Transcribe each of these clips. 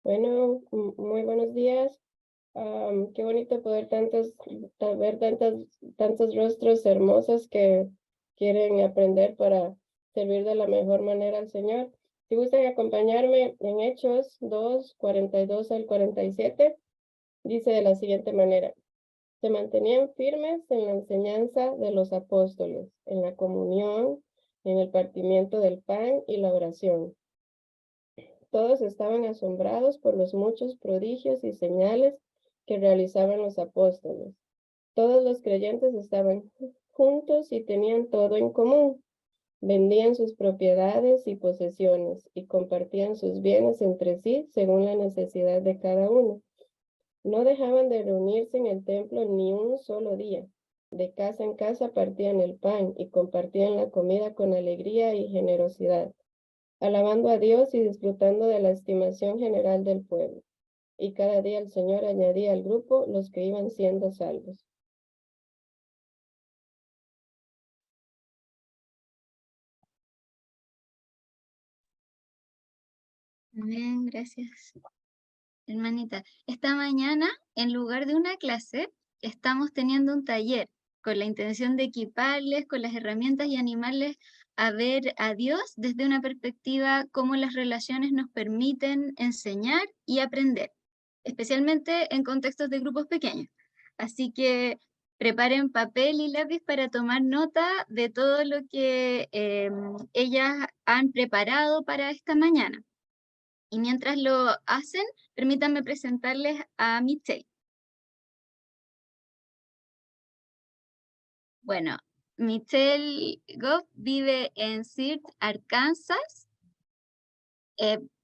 Bueno, muy buenos días. Qué bonito poder ver tantos rostros hermosos que quieren aprender para servir de la mejor manera al Señor. Si gustan acompañarme en Hechos 2:42 al 47, dice de la siguiente manera: se mantenían firmes en la enseñanza de los apóstoles, en la comunión, en el partimiento del pan y la oración. Todos estaban asombrados por los muchos prodigios y señales que realizaban los apóstoles. Todos los creyentes estaban juntos y tenían todo en común. Vendían sus propiedades y posesiones y compartían sus bienes entre sí según la necesidad de cada uno. No dejaban de reunirse en el templo ni un solo día. De casa en casa partían el pan y compartían la comida con alegría y generosidad, alabando a Dios y disfrutando de la estimación general del pueblo. Y cada día el Señor añadía al grupo los que iban siendo salvos. Bien, gracias, hermanita. Esta mañana, en lugar de una clase, estamos teniendo un taller con la intención de equiparles con las herramientas y animarles a ver a Dios desde una perspectiva cómo las relaciones nos permiten enseñar y aprender, especialmente en contextos de grupos pequeños. Así que preparen papel y lápiz para tomar nota de todo lo que ellas han preparado para esta mañana. Y mientras lo hacen, permítanme presentarles a Michelle. Bueno, Michelle Goff vive en Searcy, Arkansas.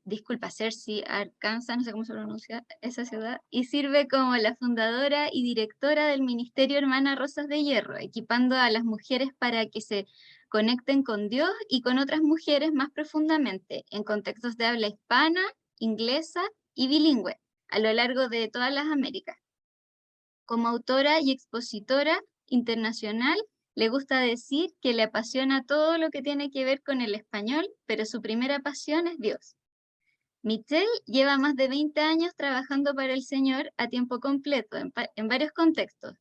Disculpa, Searcy, Arkansas, no sé cómo se pronuncia esa ciudad. Y sirve como la fundadora y directora del Ministerio Hermana Rosas de Hierro, equipando a las mujeres para que se conecten con Dios y con otras mujeres más profundamente, en contextos de habla hispana, inglesa y bilingüe, a lo largo de todas las Américas. Como autora y expositora internacional, le gusta decir que le apasiona todo lo que tiene que ver con el español, pero su primera pasión es Dios. Michelle lleva más de 20 años trabajando para el Señor a tiempo completo en varios contextos.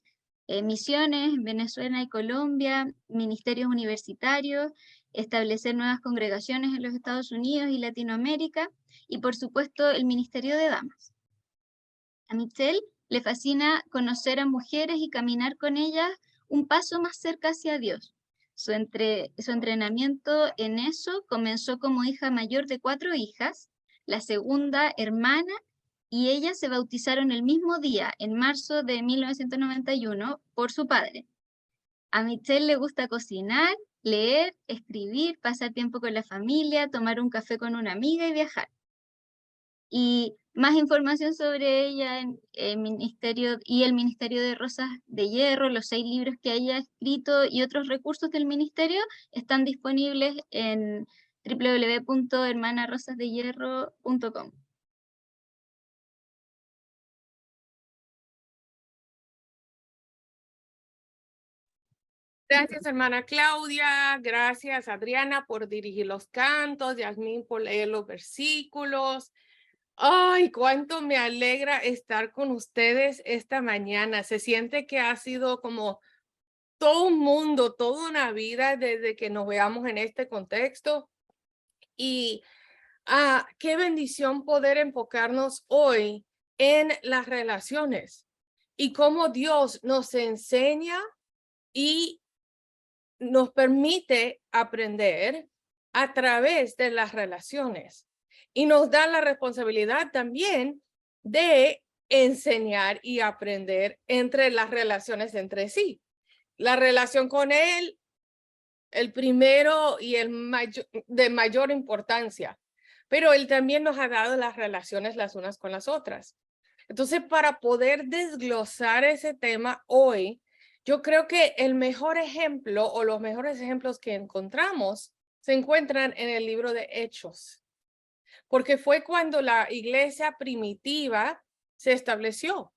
Misiones, Venezuela y Colombia, ministerios universitarios, establecer nuevas congregaciones en los Estados Unidos y Latinoamérica, y por supuesto el Ministerio de Damas. A Michelle le fascina conocer a mujeres y caminar con ellas un paso más cerca hacia Dios. Su entrenamiento en eso comenzó como hija mayor de 4 hijas, la segunda hermana, y ellas se bautizaron el mismo día, en marzo de 1991, por su padre. A Michelle le gusta cocinar, leer, escribir, pasar tiempo con la familia, tomar un café con una amiga y viajar. Y más información sobre ella en el Ministerio de Rosas de Hierro, los 6 libros que ella ha escrito y otros recursos del ministerio están disponibles en www.hermanarosasdehierro.com. Gracias, hermana Claudia. Gracias, Adriana, por dirigir los cantos. Yasmín, por leer los versículos. Ay, cuánto me alegra estar con ustedes esta mañana. Se siente que ha sido como todo un mundo, toda una vida desde que nos veamos en este contexto. Y qué bendición poder enfocarnos hoy en las relaciones y cómo Dios nos enseña y nos permite aprender a través de las relaciones y nos da la responsabilidad también de enseñar y aprender entre las relaciones entre sí. La relación con Él, el primero y de mayor importancia, pero Él también nos ha dado las relaciones las unas con las otras. Entonces, para poder desglosar ese tema hoy, yo creo que el mejor ejemplo o los mejores ejemplos que encontramos se encuentran en el libro de Hechos, porque fue cuando la iglesia primitiva se estableció.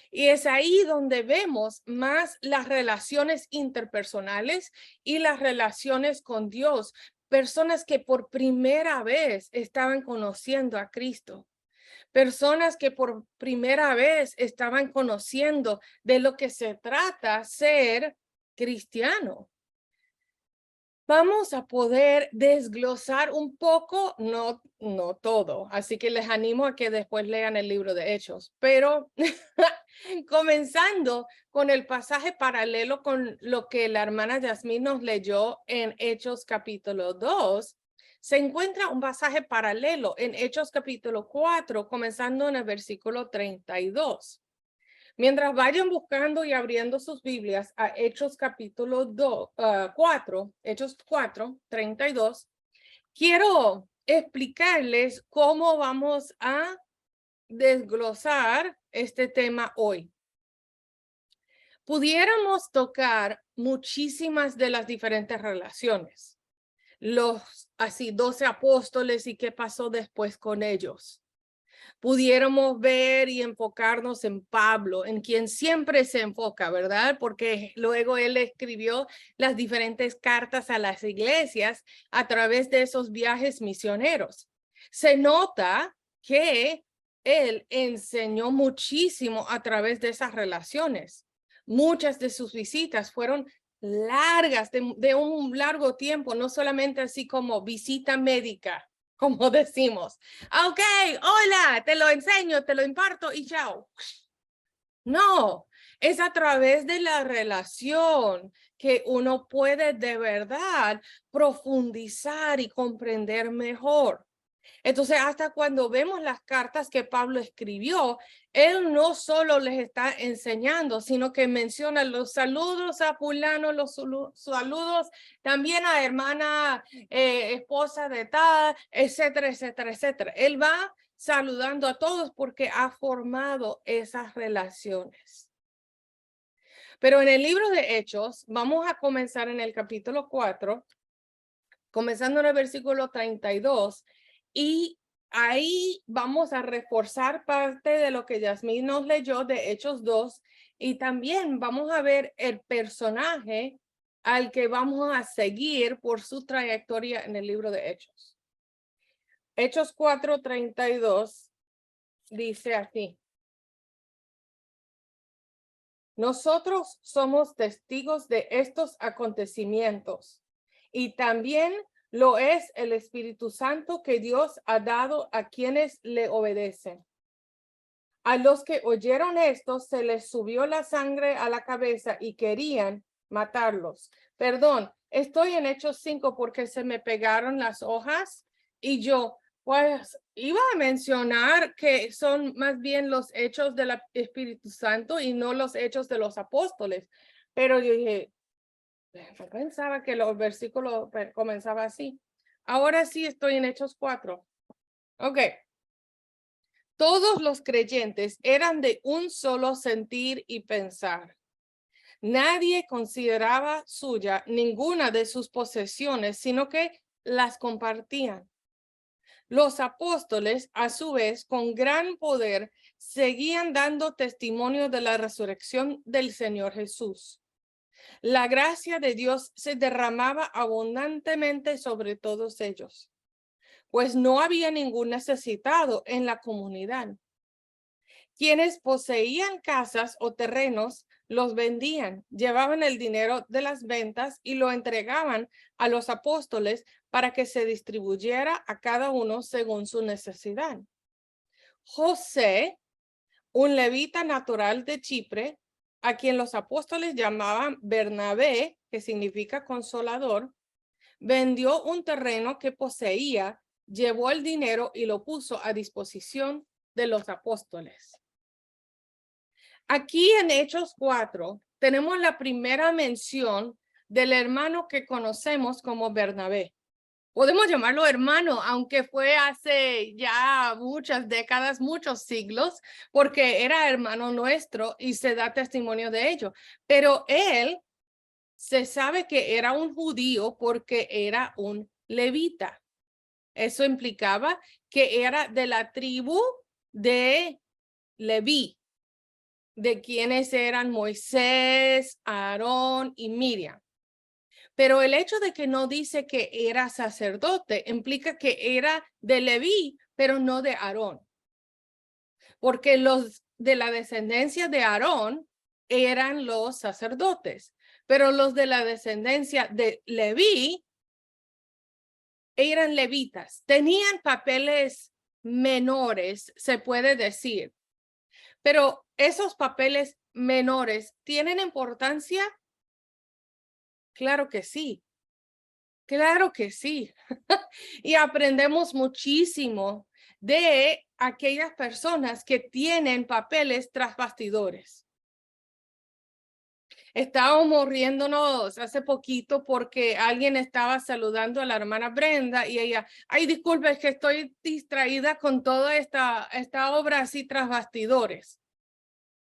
Y es ahí donde vemos más las relaciones interpersonales y las relaciones con Dios, personas que por primera vez estaban conociendo a Cristo. personas que por primera vez estaban conociendo de lo que se trata ser cristiano. Vamos a poder desglosar un poco, no todo, así que les animo a que después lean el libro de Hechos, pero comenzando con el pasaje paralelo con lo que la hermana Yasmín nos leyó en Hechos capítulo 2, se encuentra un pasaje paralelo en Hechos capítulo 4, comenzando en el versículo 32. Mientras vayan buscando y abriendo sus Biblias a Hechos capítulo 4, Hechos 4, 32, quiero explicarles cómo vamos a desglosar este tema hoy. Pudiéramos tocar muchísimas de las diferentes relaciones. Los 12 apóstoles y qué pasó después con ellos. Pudiéramos ver y enfocarnos en Pablo, en quien siempre se enfoca, ¿verdad? Porque luego él escribió las diferentes cartas a las iglesias a través de esos viajes misioneros. Se nota que él enseñó muchísimo a través de esas relaciones. Muchas de sus visitas fueron largas, de un largo tiempo, no solamente así como visita médica, como decimos. Ok, hola, te lo enseño, te lo imparto y chao. No, es a través de la relación que uno puede de verdad profundizar y comprender mejor. Entonces, hasta cuando vemos las cartas que Pablo escribió, él no solo les está enseñando, sino que menciona los saludos a fulano, los saludos también a hermana, esposa de tal, etcétera, etcétera, etcétera. Él va saludando a todos porque ha formado esas relaciones. Pero en el libro de Hechos, vamos a comenzar en el capítulo 4, comenzando en el versículo 32, y ahí vamos a reforzar parte de lo que Yasmín nos leyó de Hechos 2, y también vamos a ver el personaje al que vamos a seguir por su trayectoria en el libro de Hechos. Hechos 4:32 dice así: nosotros somos testigos de estos acontecimientos y también lo es el Espíritu Santo que Dios ha dado a quienes le obedecen. A los que oyeron esto se les subió la sangre a la cabeza y querían matarlos. Perdón, estoy en Hechos 5 porque se me pegaron las hojas y yo pues iba a mencionar que son más bien los hechos del Espíritu Santo y no los hechos de los apóstoles. Pero yo dije, no pensaba que los versículos comenzaban así. Ahora sí estoy en Hechos 4. Ok. Todos los creyentes eran de un solo sentir y pensar. Nadie consideraba suya ninguna de sus posesiones, sino que las compartían. Los apóstoles, a su vez, con gran poder, seguían dando testimonio de la resurrección del Señor Jesús. La gracia de Dios se derramaba abundantemente sobre todos ellos, pues no había ningún necesitado en la comunidad. Quienes poseían casas o terrenos los vendían, llevaban el dinero de las ventas y lo entregaban a los apóstoles para que se distribuyera a cada uno según su necesidad. José, un levita natural de Chipre, a quien los apóstoles llamaban Bernabé, que significa consolador, vendió un terreno que poseía, llevó el dinero y lo puso a disposición de los apóstoles. Aquí en Hechos 4 tenemos la primera mención del hermano que conocemos como Bernabé. Podemos llamarlo hermano, aunque fue hace ya muchas décadas, muchos siglos, porque era hermano nuestro y se da testimonio de ello. Pero él se sabe que era un judío porque era un levita. Eso implicaba que era de la tribu de Leví, de quienes eran Moisés, Aarón y Miriam. Pero el hecho de que no dice que era sacerdote implica que era de Leví, pero no de Aarón. porque los de la descendencia de Aarón eran los sacerdotes, pero los de la descendencia de Leví eran levitas, tenían papeles menores, se puede decir, pero esos papeles menores ¿tienen importancia? Claro que sí, claro que sí. Y aprendemos muchísimo de aquellas personas que tienen papeles tras bastidores. Estábamos riéndonos hace poquito porque alguien estaba saludando a la hermana Brenda y ella, ay, disculpe, es que estoy distraída con toda esta obra así tras bastidores.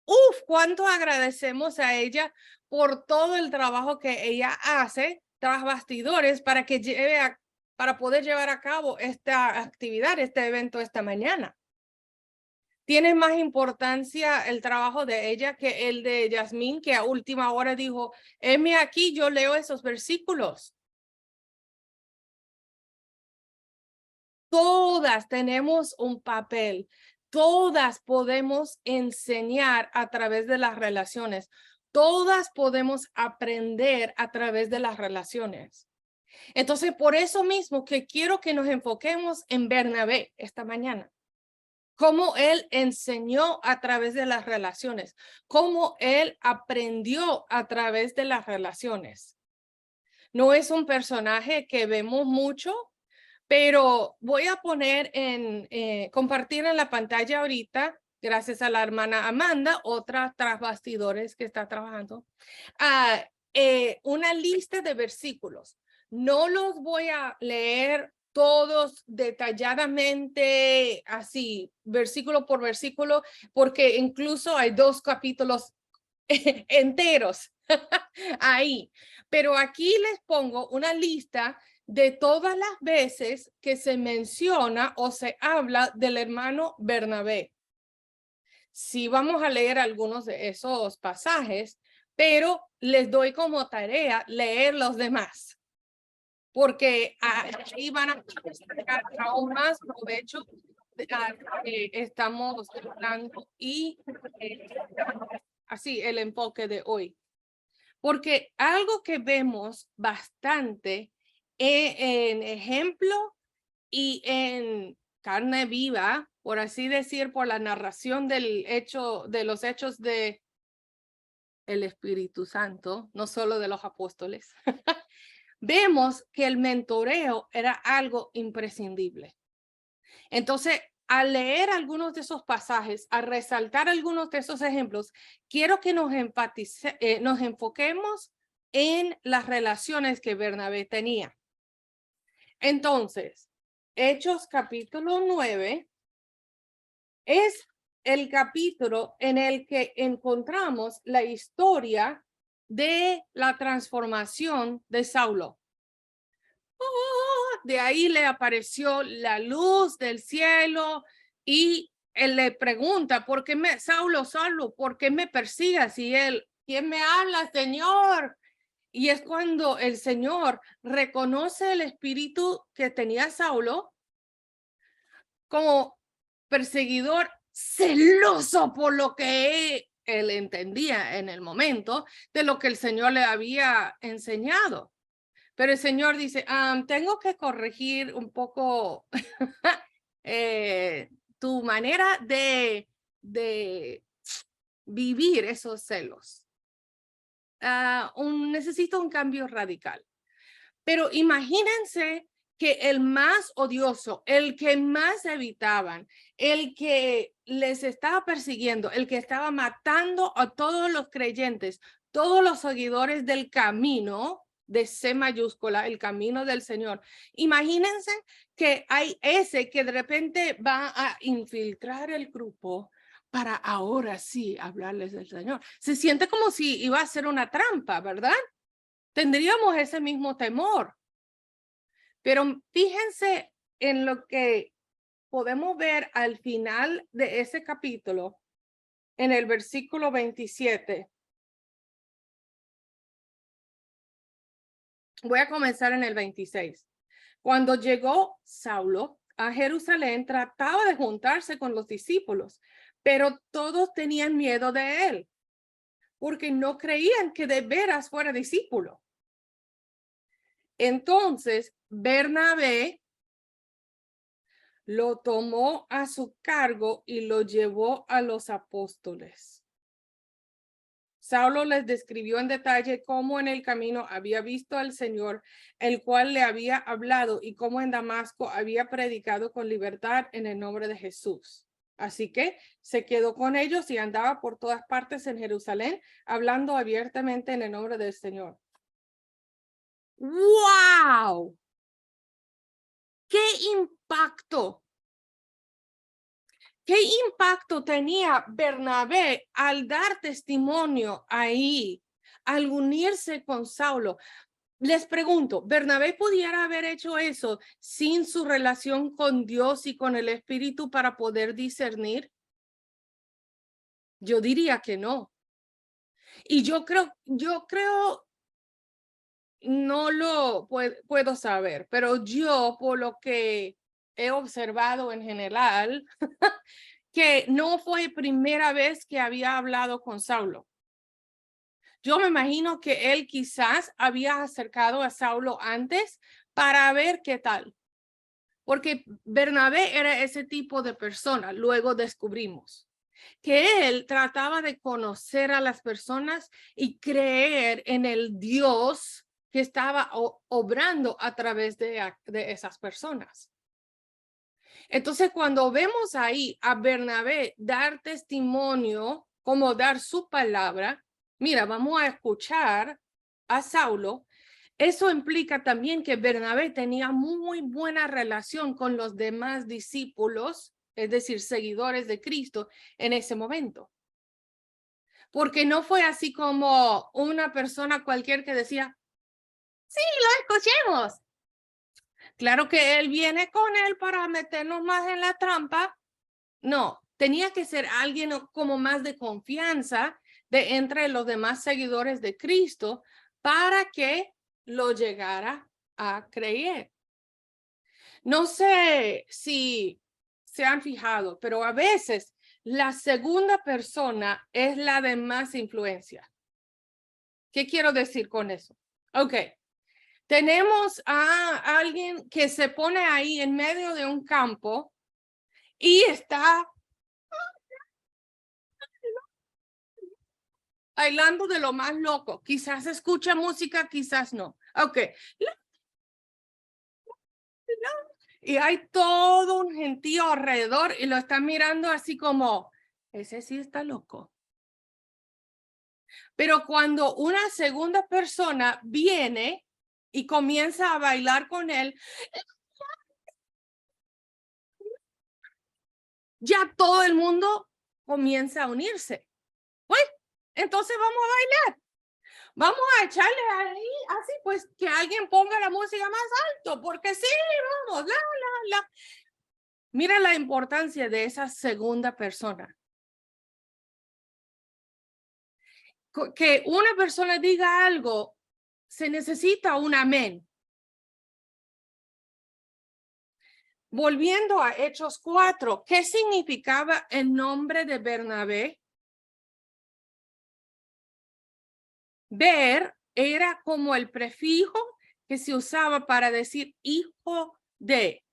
Uf, cuánto agradecemos a ella por todo el trabajo que ella hace tras bastidores para que para poder llevar a cabo esta actividad, este evento esta mañana. Tiene más importancia el trabajo de ella que el de Yasmín, que a última hora dijo, heme aquí, yo leo esos versículos. Todas tenemos un papel. Todas podemos enseñar a través de las relaciones. Todas podemos aprender a través de las relaciones. Entonces, por eso mismo que quiero que nos enfoquemos en Bernabé esta mañana. Cómo él enseñó a través de las relaciones, cómo él aprendió a través de las relaciones. No es un personaje que vemos mucho, pero voy a poner compartir en la pantalla ahorita, gracias a la hermana Amanda, otra tras bastidores que está trabajando, una lista de versículos. No los voy a leer todos detalladamente, así, versículo por versículo, porque incluso hay 2 capítulos enteros ahí. Pero aquí les pongo una lista de todas las veces que se menciona o se habla del hermano Bernabé. Sí, vamos a leer algunos de esos pasajes, pero les doy como tarea leer los demás, porque ahí van a sacar aún más provecho de que estamos hablando y así el enfoque de hoy. Porque algo que vemos bastante en ejemplo y en carne viva, por así decir, por la narración de los hechos de el Espíritu Santo, no solo de los apóstoles, vemos que el mentoreo era algo imprescindible. Entonces, al leer algunos de esos pasajes, a resaltar algunos de esos ejemplos, quiero que nos enfoquemos en las relaciones que Bernabé tenía. Entonces, Hechos capítulo 9 es el capítulo en el que encontramos la historia de la transformación de Saulo. De ahí le apareció la luz del cielo y él le pregunta, ¿por qué Saulo, por qué me persigues? Y él, ¿quién me habla, Señor? Y es cuando el Señor reconoce el espíritu que tenía Saulo como perseguidor celoso por lo que él entendía en el momento de lo que el Señor le había enseñado. Pero el Señor dice, tengo que corregir un poco tu manera de vivir esos celos. Necesito un cambio radical. Pero imagínense que el más odioso, el que más evitaban, el que les estaba persiguiendo, el que estaba matando a todos los creyentes, todos los seguidores del camino, de C mayúscula, el camino del Señor. Imagínense que hay ese que de repente va a infiltrar el grupo para ahora sí hablarles del Señor. Se siente como si iba a ser una trampa, ¿verdad? Tendríamos ese mismo temor. Pero fíjense en lo que podemos ver al final de ese capítulo, en el versículo 27. Voy a comenzar en el 26. Cuando llegó Saulo a Jerusalén, trataba de juntarse con los discípulos, pero todos tenían miedo de él, porque no creían que de veras fuera discípulo. Entonces, Bernabé lo tomó a su cargo y lo llevó a los apóstoles. Saulo les describió en detalle cómo en el camino había visto al Señor, el cual le había hablado, y cómo en Damasco había predicado con libertad en el nombre de Jesús. Así que se quedó con ellos y andaba por todas partes en Jerusalén, hablando abiertamente en el nombre del Señor. ¡Wow! ¡Qué impacto! ¿Qué impacto tenía Bernabé al dar testimonio ahí, al unirse con Saulo? Les pregunto, ¿Bernabé pudiera haber hecho eso sin su relación con Dios y con el Espíritu para poder discernir? Yo diría que no. Y yo creo, no lo puedo saber, pero yo, por lo que he observado en general, que no fue primera vez que había hablado con Saulo. Yo me imagino que él quizás había acercado a Saulo antes para ver qué tal. Porque Bernabé era ese tipo de persona. Luego descubrimos que él trataba de conocer a las personas y creer en el Dios que estaba obrando a través de esas personas. Entonces, cuando vemos ahí a Bernabé dar testimonio, como dar su palabra, mira, vamos a escuchar a Saulo. Eso implica también que Bernabé tenía muy buena relación con los demás discípulos, es decir, seguidores de Cristo en ese momento. Porque no fue así como una persona cualquier que decía, sí, lo escuchemos. Claro que él viene con él para meternos más en la trampa. No, tenía que ser alguien como más de confianza de entre los demás seguidores de Cristo para que lo llegara a creer. No sé si se han fijado, pero a veces la segunda persona es la de más influencia. ¿Qué quiero decir con eso? Ok, tenemos a alguien que se pone ahí en medio de un campo y está bailando de lo más loco. Quizás escucha música, quizás no. Ok. Y hay todo un gentío alrededor y lo están mirando así como, ese sí está loco. Pero cuando una segunda persona viene y comienza a bailar con él, ya todo el mundo comienza a unirse. Bueno, entonces vamos a bailar. Vamos a echarle ahí, así pues, que alguien ponga la música más alto, porque sí, vamos, la. Mira la importancia de esa segunda persona. Que una persona diga algo, se necesita un amén. Volviendo a Hechos 4, ¿qué significaba el nombre de Bernabé? Ver era como el prefijo que se usaba para decir hijo de.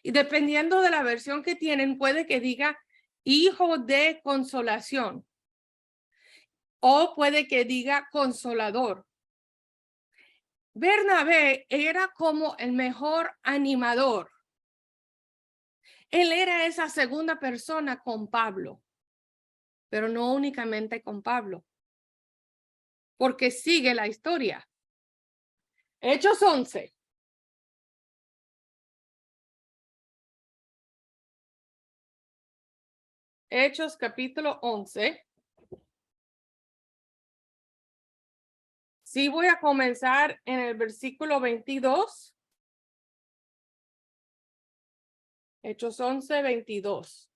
Y dependiendo de la versión que tienen, puede que diga hijo de consolación. O puede que diga consolador. Bernabé era como el mejor animador. Él era esa segunda persona con Pablo, pero no únicamente con Pablo, porque sigue la historia. Hechos 11. Hechos capítulo 11. Sí, voy a comenzar en el versículo 22. Hechos 11, 22.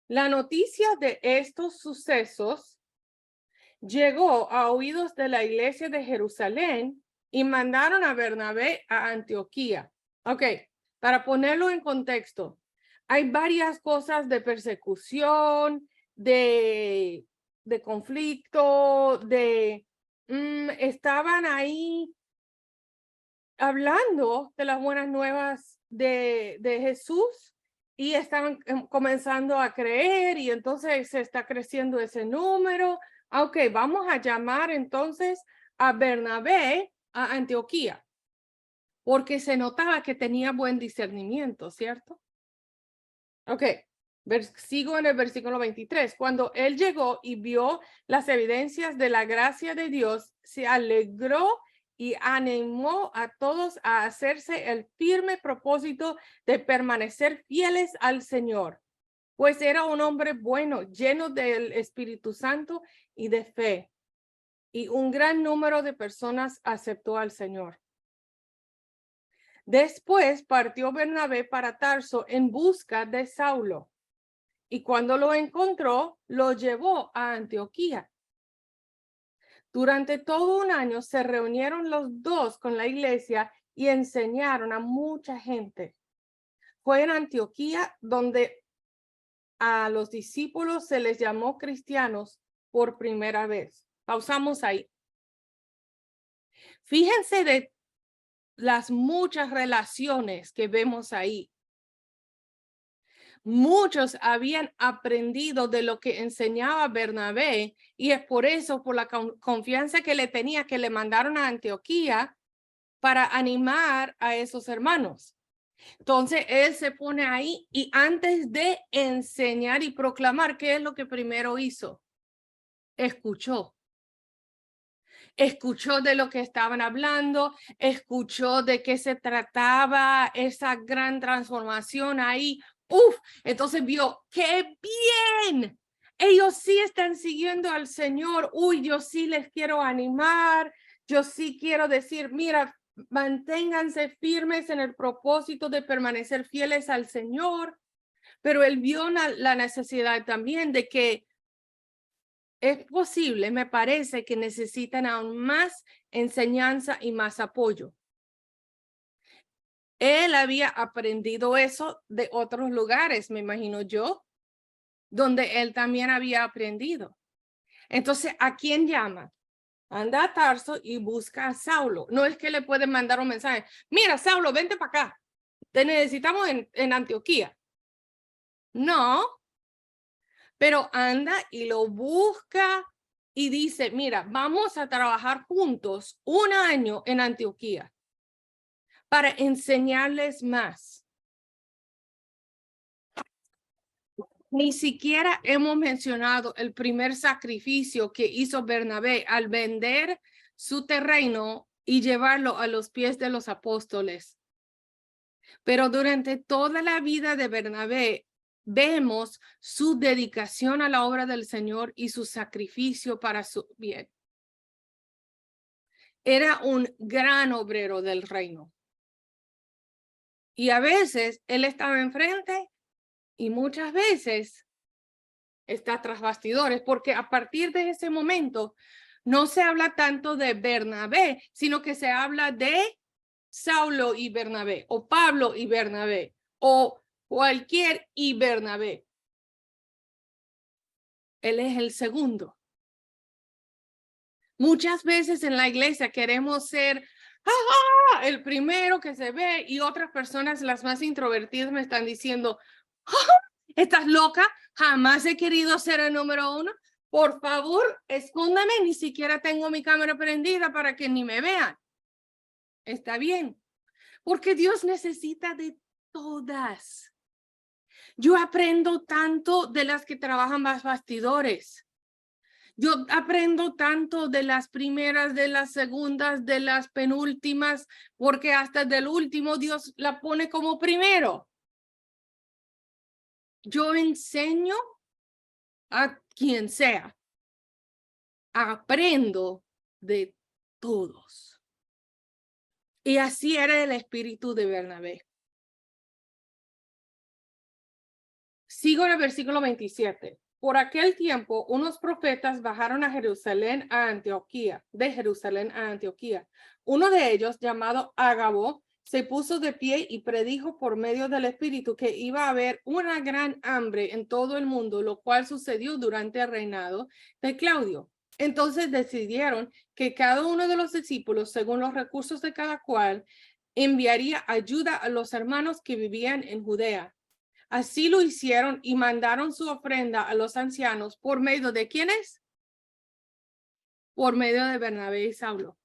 La noticia de estos sucesos llegó a oídos de la iglesia de Jerusalén y mandaron a Bernabé a Antioquía. Ok, para ponerlo en contexto, hay varias cosas de persecución, de conflicto, estaban ahí hablando de las buenas nuevas de Jesús y estaban comenzando a creer y entonces se está creciendo ese número. Ok, vamos a llamar entonces a Bernabé a Antioquía, porque se notaba que tenía buen discernimiento, ¿cierto? Ok, sigo en el versículo 23. Cuando él llegó y vio las evidencias de la gracia de Dios, se alegró y animó a todos a hacerse el firme propósito de permanecer fieles al Señor, pues era un hombre bueno, lleno del Espíritu Santo y de fe. Y un gran número de personas aceptó al Señor. Después partió Bernabé para Tarso en busca de Saulo. Y cuando lo encontró, lo llevó a Antioquía. Durante todo un año se reunieron los dos con la iglesia y enseñaron a mucha gente. Fue en Antioquía donde a los discípulos se les llamó cristianos por primera vez. Pausamos ahí. Fíjense de las muchas relaciones que vemos ahí. Muchos habían aprendido de lo que enseñaba Bernabé y es por eso, por la confianza que le tenía, que le mandaron a Antioquía para animar a esos hermanos. Entonces él se pone ahí y antes de enseñar y proclamar, ¿qué es lo que primero hizo? Escuchó. Escuchó de lo que estaban hablando, escuchó de qué se trataba esa gran transformación ahí. Entonces vio, ¡qué bien! Ellos sí están siguiendo al Señor. Yo sí les quiero animar. Yo sí quiero decir, mira, manténganse firmes en el propósito de permanecer fieles al Señor. Pero él vio la necesidad también de que es posible, me parece que necesitan aún más enseñanza y más apoyo. Él había aprendido eso de otros lugares, me imagino yo, donde él también había aprendido. Entonces, ¿a quién llama? Anda a Tarso y busca a Saulo. No es que le pueden mandar un mensaje. Mira, Saulo, vente para acá. Te necesitamos en Antioquía. No, pero anda y lo busca y dice, mira, vamos a trabajar juntos un año en Antioquía para enseñarles más. Ni siquiera hemos mencionado el primer sacrificio que hizo Bernabé al vender su terreno y llevarlo a los pies de los apóstoles. Pero durante toda la vida de Bernabé, vemos su dedicación a la obra del Señor y su sacrificio para su bien. Era un gran obrero del reino. Y a veces él estaba enfrente y muchas veces está tras bastidores, porque a partir de ese momento no se habla tanto de Bernabé, sino que se habla de Saulo y Bernabé, o Pablo y Bernabé, o cualquier y Bernabé. Él es el segundo. Muchas veces en la iglesia queremos ser el primero que se ve y otras personas, las más introvertidas, me están diciendo, ¿estás loca? Jamás he querido ser el número uno. Por favor, escóndame, ni siquiera tengo mi cámara prendida para que ni me vean. Está bien, porque Dios necesita de todas. Yo aprendo tanto de las que trabajan más bastidores. Yo aprendo tanto de las primeras, de las segundas, de las penúltimas, porque hasta del último Dios la pone como primero. Yo enseño a quien sea. Aprendo de todos. Y así era el espíritu de Bernabé. Sigo en el versículo 27. Por aquel tiempo, unos profetas bajaron a Jerusalén a Antioquía, de Jerusalén a Antioquía. Uno de ellos, llamado Ágabo, se puso de pie y predijo por medio del Espíritu que iba a haber una gran hambre en todo el mundo, lo cual sucedió durante el reinado de Claudio. Entonces decidieron que cada uno de los discípulos, según los recursos de cada cual, enviaría ayuda a los hermanos que vivían en Judea. Así lo hicieron y mandaron su ofrenda a los ancianos por medio de ¿quiénes? Por medio de Bernabé y Saulo.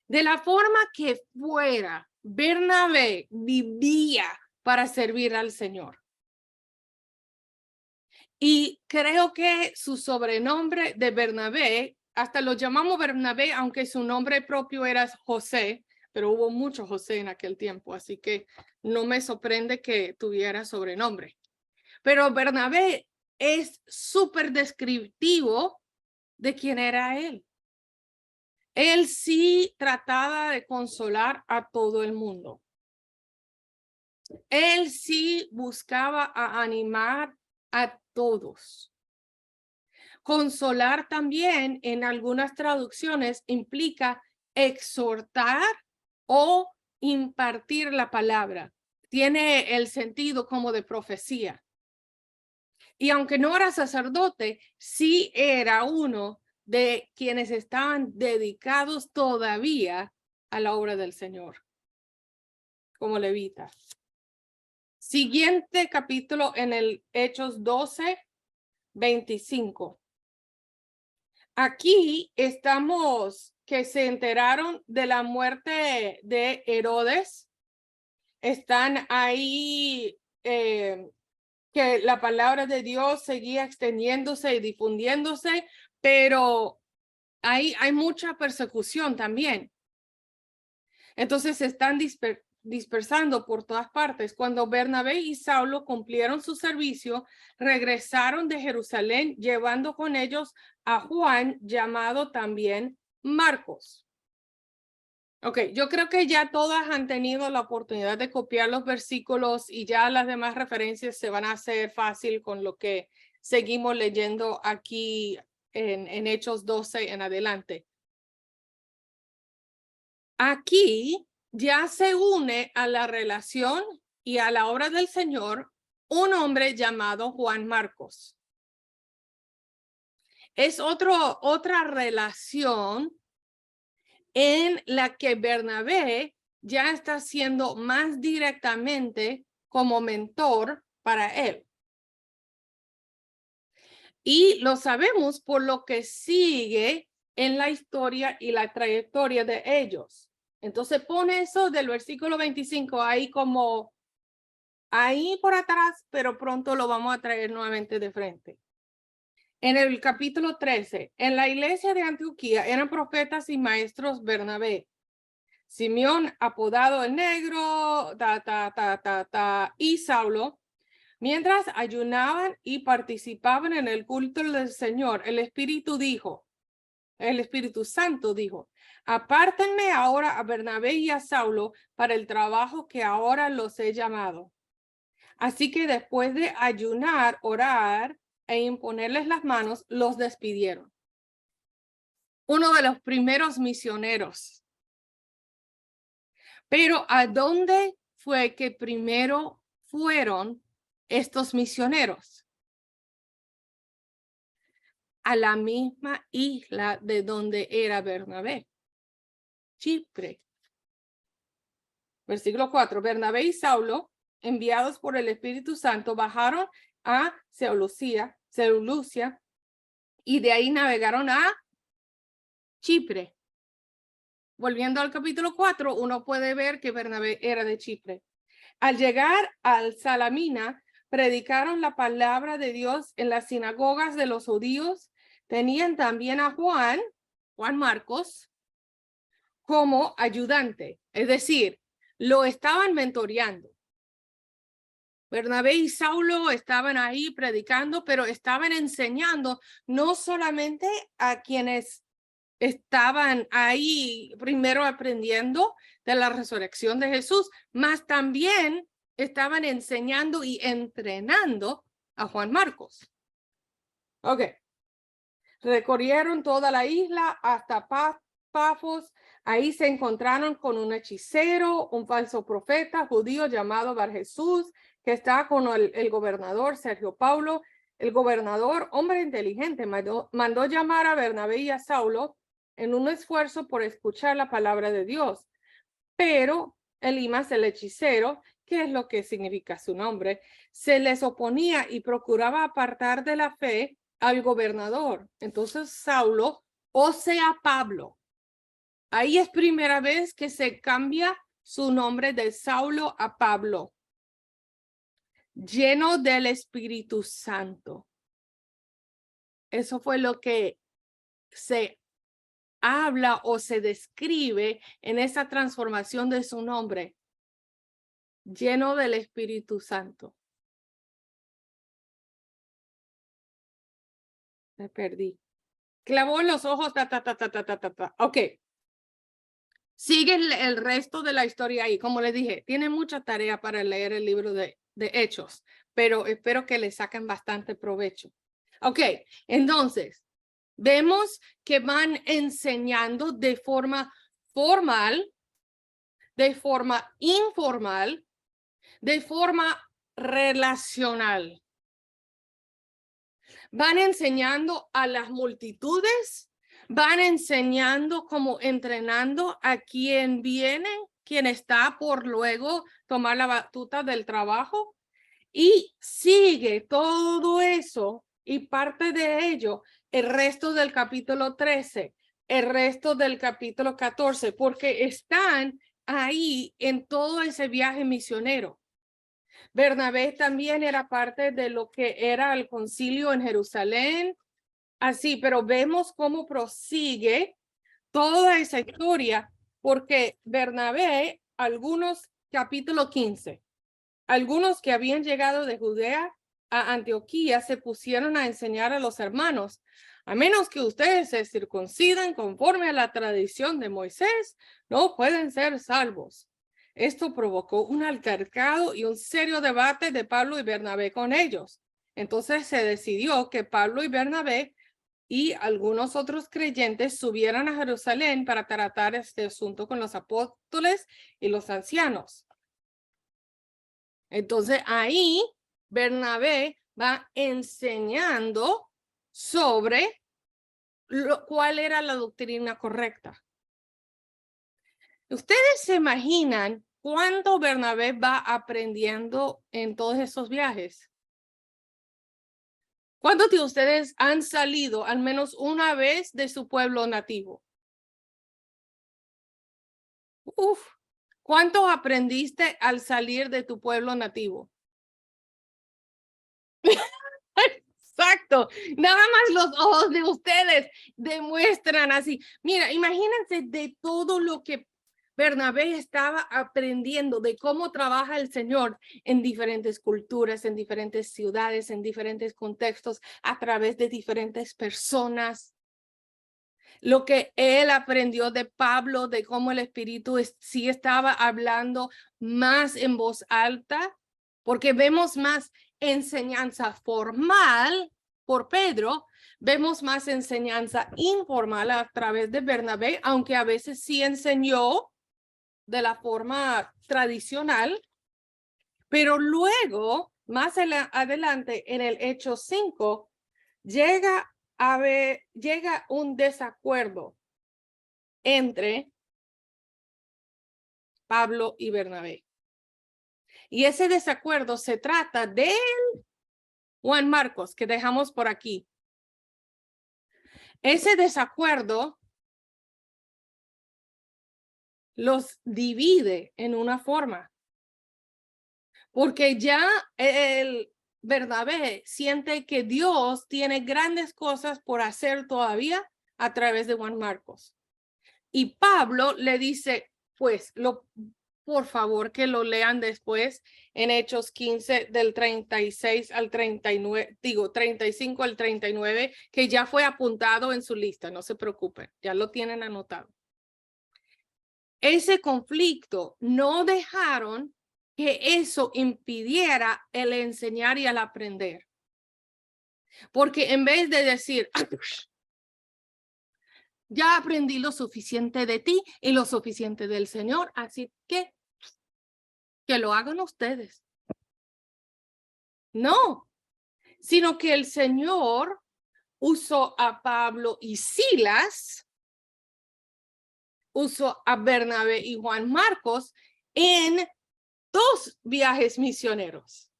De la forma que fuera, Bernabé vivía para servir al Señor. Y creo que su sobrenombre de Bernabé, hasta lo llamamos Bernabé, aunque su nombre propio era José, pero hubo muchos José en aquel tiempo, así que no me sorprende que tuviera sobrenombre. Pero Bernabé es súper descriptivo de quién era él. Él sí trataba de consolar a todo el mundo. Él sí buscaba a animar a todos. Consolar también en algunas traducciones implica exhortar o impartir la palabra. Tiene el sentido como de profecía. Y aunque no era sacerdote, sí era uno de quienes estaban dedicados todavía a la obra del Señor, como levitas. Siguiente capítulo en el Hechos 12, 25. Aquí estamos que se enteraron de la muerte de Herodes. Están ahí que la palabra de Dios seguía extendiéndose y difundiéndose, pero hay mucha persecución también. Entonces se están dispersando por todas partes. Cuando Bernabé y Saulo cumplieron su servicio, regresaron de Jerusalén llevando con ellos a Juan, llamado también Marcos. Ok, yo creo que ya todas han tenido la oportunidad de copiar los versículos y ya las demás referencias se van a hacer fácil con lo que seguimos leyendo aquí en Hechos 12 en adelante. Aquí ya se une a la relación y a la obra del Señor un hombre llamado Juan Marcos. Es otra relación en la que Bernabé ya está siendo más directamente como mentor para él. Y lo sabemos por lo que sigue en la historia y la trayectoria de ellos. Entonces pone eso del versículo 25 ahí como ahí por atrás, pero pronto lo vamos a traer nuevamente de frente. En el capítulo 13, en la iglesia de Antioquía eran profetas y maestros Bernabé, Simeón, apodado el Negro, y Saulo. Mientras ayunaban y participaban en el culto del Señor, el Espíritu Santo dijo, apártenme ahora a Bernabé y a Saulo para el trabajo que ahora los he llamado. Así que después de ayunar, orar e imponerles las manos, los despidieron. Uno de los primeros misioneros. Pero ¿a dónde fue que primero fueron estos misioneros? A la misma isla de donde era Bernabé, Chipre. Versículo 4. Bernabé y Saulo, enviados por el Espíritu Santo, bajaron a Seleucia, y de ahí navegaron a Chipre. Volviendo al capítulo 4, uno puede ver que Bernabé era de Chipre. Al llegar al Salamina, predicaron la palabra de Dios en las sinagogas de los judíos. Tenían también a Juan Marcos, como ayudante, es decir, lo estaban mentoreando. Bernabé y Saulo estaban ahí predicando, pero estaban enseñando no solamente a quienes estaban ahí primero aprendiendo de la resurrección de Jesús, mas también estaban enseñando y entrenando a Juan Marcos. Ok. Recorrieron toda la isla hasta Pafos. Ahí se encontraron con un hechicero, un falso profeta judío llamado Bar Jesús, que estaba con el gobernador Sergio Paulo. El gobernador, hombre inteligente, mandó llamar a Bernabé y a Saulo en un esfuerzo por escuchar la palabra de Dios. Pero Elimas, el hechicero, que es lo que significa su nombre, se les oponía y procuraba apartar de la fe al gobernador. Entonces Saulo, o sea Pablo, ahí es primera vez que se cambia su nombre de Saulo a Pablo, lleno del Espíritu Santo. Eso fue lo que se habla o se describe en esa transformación de su nombre, lleno del Espíritu Santo. Me perdí. Clavó en los ojos, Ok. Sigue el resto de la historia ahí. Como les dije, tiene mucha tarea para leer el libro de Hechos, pero espero que le saquen bastante provecho. Ok, entonces, vemos que van enseñando de forma formal, de forma informal, de forma relacional. Van enseñando a las multitudes, van enseñando como entrenando a quien viene, quien está por luego tomar la batuta del trabajo, y sigue todo eso y parte de ello el resto del capítulo 13, el resto del capítulo 14, porque están ahí en todo ese viaje misionero. Bernabé también era parte de lo que era el concilio en Jerusalén, así, pero vemos cómo prosigue toda esa historia, porque Bernabé, algunos capítulo 15, algunos que habían llegado de Judea a Antioquía se pusieron a enseñar a los hermanos, a menos que ustedes se circuncidan conforme a la tradición de Moisés, no pueden ser salvos. Esto provocó un altercado y un serio debate de Pablo y Bernabé con ellos. Entonces se decidió que Pablo y Bernabé y algunos otros creyentes subieran a Jerusalén para tratar este asunto con los apóstoles y los ancianos. Entonces ahí Bernabé va enseñando sobre cuál era la doctrina correcta. ¿Ustedes se imaginan cuánto Bernabé va aprendiendo en todos esos viajes? ¿Cuántos de ustedes han salido al menos una vez de su pueblo nativo? Uf, ¿cuánto aprendiste al salir de tu pueblo nativo? Exacto, nada más los ojos de ustedes demuestran así. Mira, imagínense de todo lo que Bernabé estaba aprendiendo, de cómo trabaja el Señor en diferentes culturas, en diferentes ciudades, en diferentes contextos, a través de diferentes personas. Lo que él aprendió de Pablo, de cómo el Espíritu sí estaba hablando más en voz alta, porque vemos más enseñanza formal por Pedro, vemos más enseñanza informal a través de Bernabé, aunque a veces sí enseñó de la forma tradicional, pero luego, más adelante en el Hechos 5, llega un desacuerdo entre Pablo y Bernabé. Y ese desacuerdo se trata de Juan Marcos, que dejamos por aquí. Ese desacuerdo los divide en una forma, porque ya el Bernabé siente que Dios tiene grandes cosas por hacer todavía a través de Juan Marcos. Y Pablo le dice, pues, por favor que lo lean después en Hechos 15 del 36 al 39, 35 al 39, que ya fue apuntado en su lista, no se preocupen, ya lo tienen anotado. Ese conflicto no dejaron que eso impidiera el enseñar y el aprender. Porque en vez de decir, Ya aprendí lo suficiente de ti y lo suficiente del Señor, así que lo hagan ustedes. No, sino que el Señor usó a Pablo y Silas, usó a Bernabé y Juan Marcos en 2 viajes misioneros.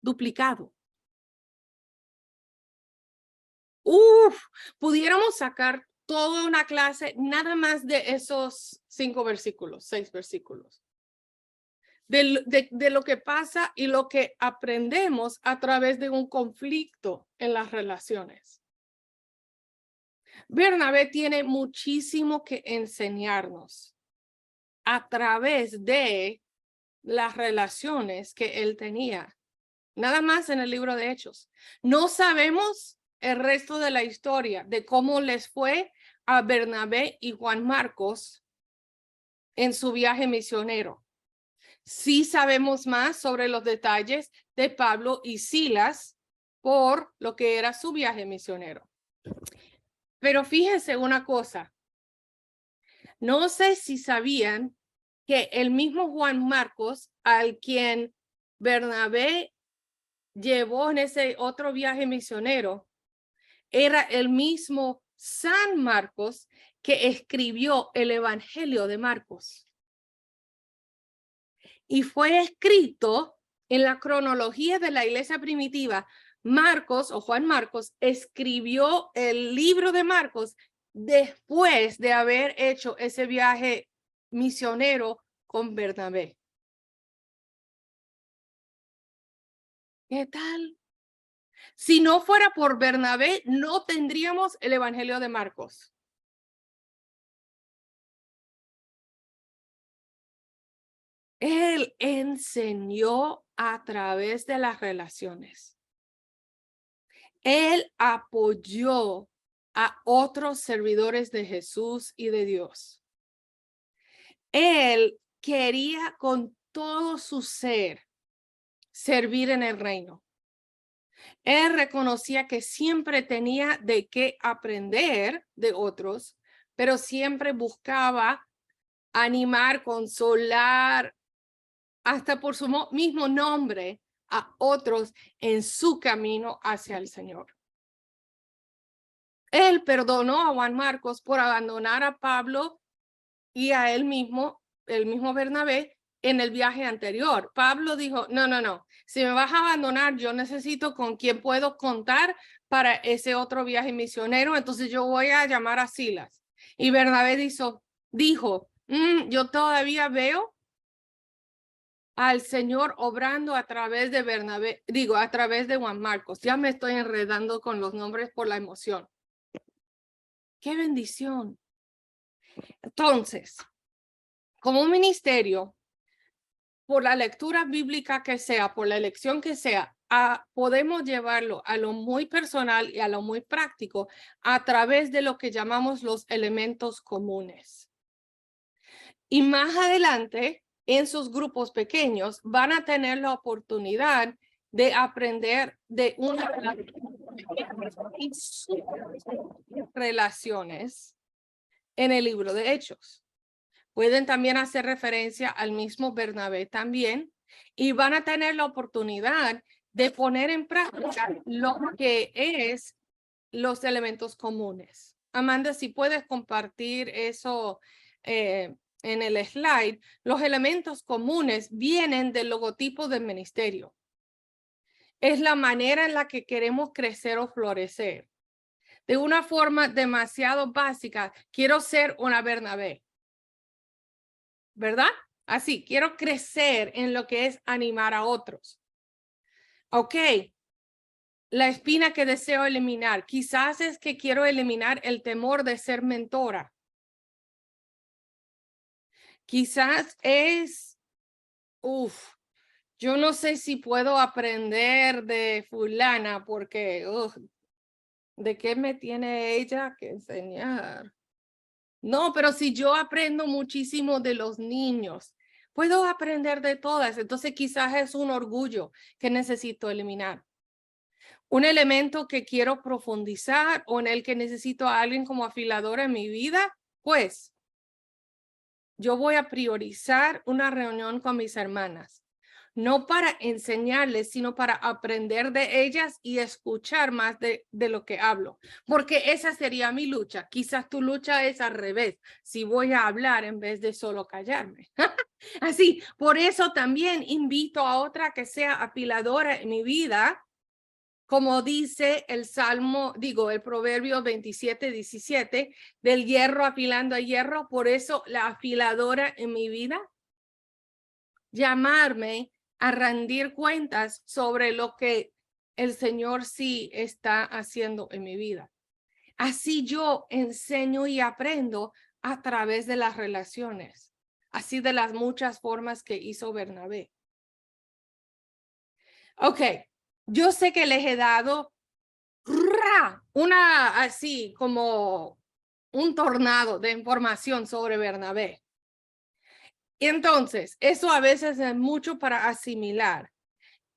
Duplicado. Pudiéramos sacar toda una clase nada más de esos 5 versículos, 6 versículos. De lo que pasa y lo que aprendemos a través de un conflicto en las relaciones. Bernabé tiene muchísimo que enseñarnos a través de las relaciones que él tenía. Nada más en el libro de Hechos. No sabemos el resto de la historia de cómo les fue a Bernabé y Juan Marcos en su viaje misionero. Sí sabemos más sobre los detalles de Pablo y Silas por lo que era su viaje misionero. Pero fíjense una cosa. No sé si sabían que el mismo Juan Marcos, al quien Bernabé llevó en ese otro viaje misionero, era el mismo San Marcos que escribió el Evangelio de Marcos. Y fue escrito en la cronología de la iglesia primitiva. Marcos o Juan Marcos escribió el libro de Marcos después de haber hecho ese viaje misionero con Bernabé. ¿Qué tal? Si no fuera por Bernabé, no tendríamos el Evangelio de Marcos. Él enseñó a través de las relaciones. Él apoyó a otros servidores de Jesús y de Dios. Él quería con todo su ser servir en el reino. Él reconocía que siempre tenía de qué aprender de otros, pero siempre buscaba animar, consolar, hasta por su mismo nombre, a otros en su camino hacia el Señor. Él perdonó a Juan Marcos por abandonar a Pablo y a él mismo, el mismo Bernabé, en el viaje anterior. Pablo dijo, no, si me vas a abandonar, yo necesito con quién puedo contar para ese otro viaje misionero, entonces yo voy a llamar a Silas. Y Bernabé dijo, yo todavía veo al Señor obrando a través de Bernabé, a través de Juan Marcos. Ya me estoy enredando con los nombres por la emoción. ¡Qué bendición! Entonces, como un ministerio, por la lectura bíblica que sea, por la elección que sea, podemos llevarlo a lo muy personal y a lo muy práctico a través de lo que llamamos los elementos comunes. Y más adelante, en sus grupos pequeños, van a tener la oportunidad de aprender de una relaciones en el libro de Hechos. Pueden también hacer referencia al mismo Bernabé también y van a tener la oportunidad de poner en práctica lo que es los elementos comunes. Amanda, si puedes compartir eso en el slide, los elementos comunes vienen del logotipo del ministerio. Es la manera en la que queremos crecer o florecer. De una forma demasiado básica, quiero ser una Bernabé. ¿Verdad? Así, quiero crecer en lo que es animar a otros. Ok, la espina que deseo eliminar, quizás es que quiero eliminar el temor de ser mentora. Quizás es, yo no sé si puedo aprender de fulana porque, ¿de qué me tiene ella que enseñar? No, pero si yo aprendo muchísimo de los niños, puedo aprender de todas. Entonces quizás es un orgullo que necesito eliminar. un elemento que quiero profundizar o en el que necesito a alguien como afiladora en mi vida, pues yo voy a priorizar una reunión con mis hermanas. No para enseñarles, sino para aprender de ellas y escuchar más de lo que hablo. Porque esa sería mi lucha. Quizás tu lucha es al revés. Si voy a hablar en vez de solo callarme. Así, por eso también invito a otra que sea apiladora en mi vida. Como dice el Salmo, el Proverbio 27:17, del hierro afilando a hierro. Por eso la afiladora en mi vida, llamarme a rendir cuentas sobre lo que el Señor sí está haciendo en mi vida. Así yo enseño y aprendo a través de las relaciones, así de las muchas formas que hizo Bernabé. Ok, yo sé que les he dado una así como un tornado de información sobre Bernabé. Y entonces, eso a veces es mucho para asimilar.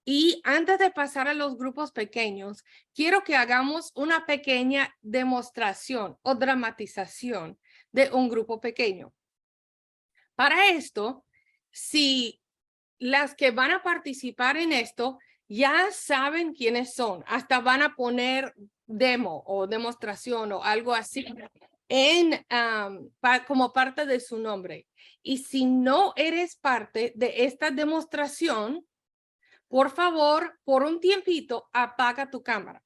Y antes de pasar a los grupos pequeños, quiero que hagamos una pequeña demostración o dramatización de un grupo pequeño. Para esto, si las que van a participar en esto ya saben quiénes son, hasta van a poner demo o demostración o algo así como parte de su nombre. Y si no eres parte de esta demostración, por favor, por un tiempito, apaga tu cámara.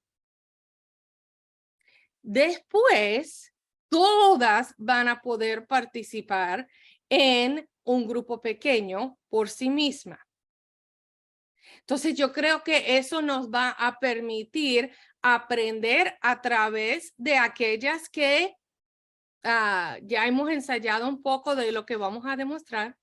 Después, todas van a poder participar en un grupo pequeño por sí misma. Entonces, yo creo que eso nos va a permitir aprender a través de aquellas que ya hemos ensayado un poco de lo que vamos a demostrar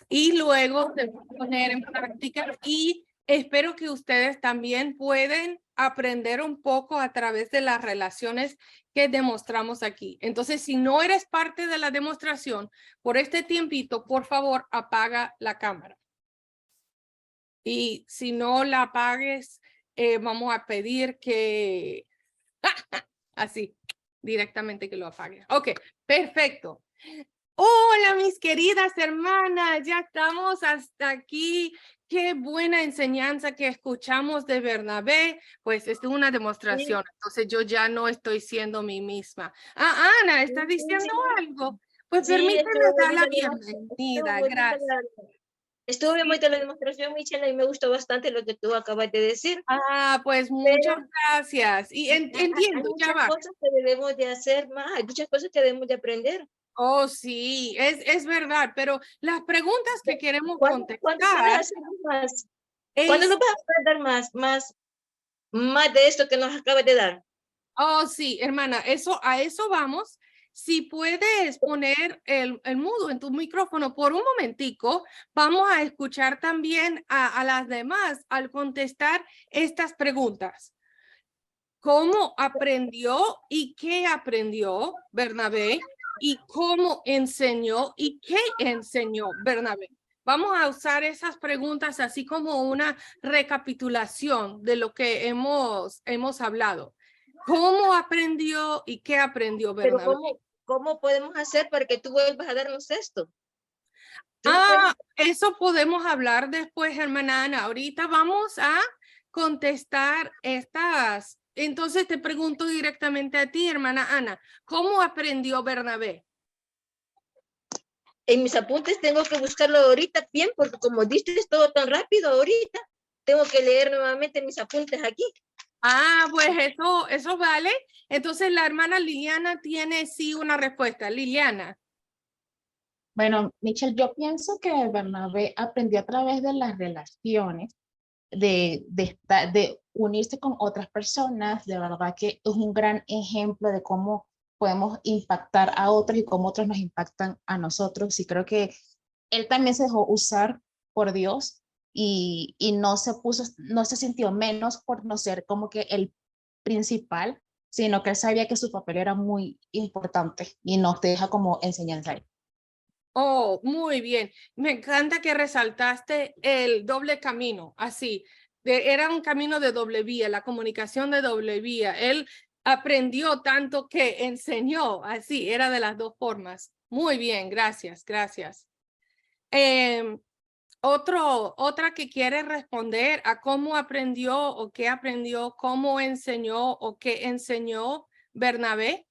y luego de poner en práctica, y espero que ustedes también pueden aprender un poco a través de las relaciones que demostramos aquí. Entonces, si no eres parte de la demostración, por este tiempito, por favor, apaga la cámara. Y si no la apagues, vamos a pedir que así directamente que lo apague. Ok, perfecto. Hola, mis queridas hermanas, ya estamos hasta aquí. Qué buena enseñanza que escuchamos de Bernabé. Pues es una demostración, entonces yo ya no estoy siendo mí misma. Ana, ¿estás diciendo algo? Pues permíteme dar la bienvenida, gracias. Estuve muy bonita la demostración, Michelle, y me gustó bastante lo que tú acabas de decir. Pues muchas gracias. Y entiendo, hay muchas cosas que debemos de hacer más, hay muchas cosas que debemos de aprender. Oh, sí, es verdad, pero las preguntas que queremos ¿Cuándo contestar más? ¿Cuándo nos vas a dar más de esto que nos acabas de dar? Oh, sí, hermana, a eso vamos. Si puedes poner el mudo en tu micrófono por un momentico, vamos a escuchar también a las demás al contestar estas preguntas. ¿Cómo aprendió y qué aprendió Bernabé? ¿Y cómo enseñó y qué enseñó Bernabé? Vamos a usar esas preguntas así como una recapitulación de lo que hemos hablado. ¿Cómo aprendió y qué aprendió Bernabé? Pero ¿cómo podemos hacer para que tú vuelvas a darnos esto? Eso podemos hablar después, hermana Ana. Ahorita vamos a contestar estas. Entonces te pregunto directamente a ti, hermana Ana, ¿cómo aprendió Bernabé? En mis apuntes tengo que buscarlo ahorita bien, porque como dices todo tan rápido ahorita, tengo que leer nuevamente mis apuntes aquí. Pues eso vale. Entonces la hermana Liliana tiene sí una respuesta. Liliana. Bueno, Michelle, yo pienso que Bernabé aprendió a través de las relaciones, de unirse con otras personas. De verdad que es un gran ejemplo de cómo podemos impactar a otros y cómo otros nos impactan a nosotros. Y creo que él también se dejó usar por Dios y no se sintió menos por no ser como que el principal, sino que él sabía que su papel era muy importante y nos deja como enseñanza ahí. Oh, muy bien. Me encanta que resaltaste el doble camino, así, era un camino de doble vía, la comunicación de doble vía. Él aprendió tanto que enseñó, así, era de las dos formas. Muy bien, gracias, gracias. Otra que quiere responder a cómo aprendió o qué aprendió, cómo enseñó o qué enseñó Bernabé.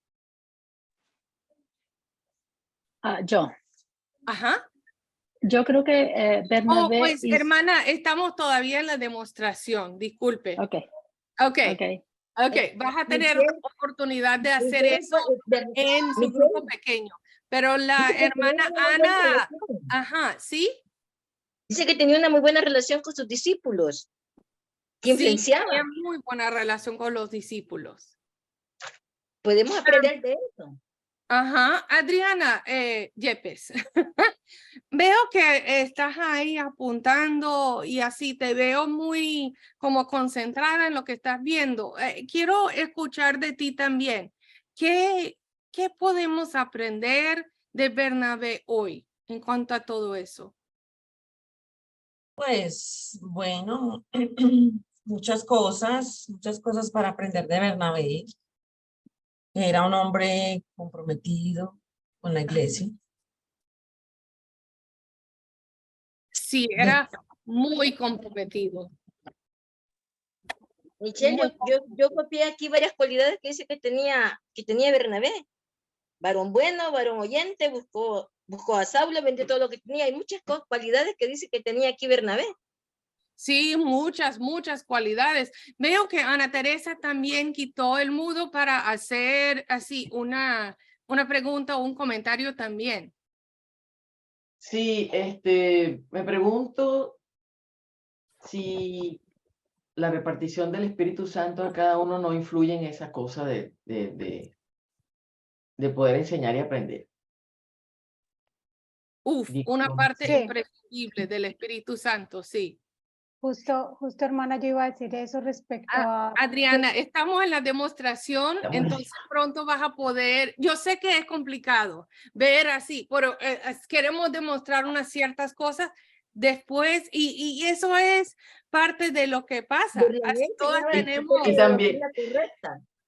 Yo. Ajá. Yo creo que Bernabé Pues hermana, estamos todavía en la demostración, disculpe. Ok. Vas a tener Michelle, oportunidad de hacer Michelle, eso en su grupo pequeño. Pero la Dice que hermana tenía una muy buena Ana, relación. ajá, ¿sí? Dice que tenía una muy buena relación con sus discípulos, que Sí, influenciaba. tenía muy buena relación con los discípulos. Podemos aprender de eso. Ajá, Adriana Yepes, veo que estás ahí apuntando y así te veo muy como concentrada en lo que estás viendo. Quiero escuchar de ti también. ¿Qué podemos aprender de Bernabé hoy en cuanto a todo eso? Pues bueno, muchas cosas para aprender de Bernabé. Era un hombre comprometido con la iglesia. Sí, era muy comprometido. Michelle, yo copié aquí varias cualidades que dice que tenía Bernabé. Varón bueno, varón oyente, buscó a Saulo, vendió todo lo que tenía. Hay muchas cualidades que dice que tenía aquí Bernabé. Sí, muchas cualidades. Veo que Ana Teresa también quitó el mudo para hacer así una pregunta o un comentario también. Sí, me pregunto si la repartición del Espíritu Santo a cada uno no influye en esa cosa de poder enseñar y aprender. Una parte Sí. imprescindible del Espíritu Santo, sí. Justo, hermana, yo iba a decir eso respecto a... Adriana, estamos en la demostración, entonces pronto vas a poder, yo sé que es complicado ver así, pero queremos demostrar unas ciertas cosas después y eso es parte de lo que pasa. Así todas tenemos... Y también,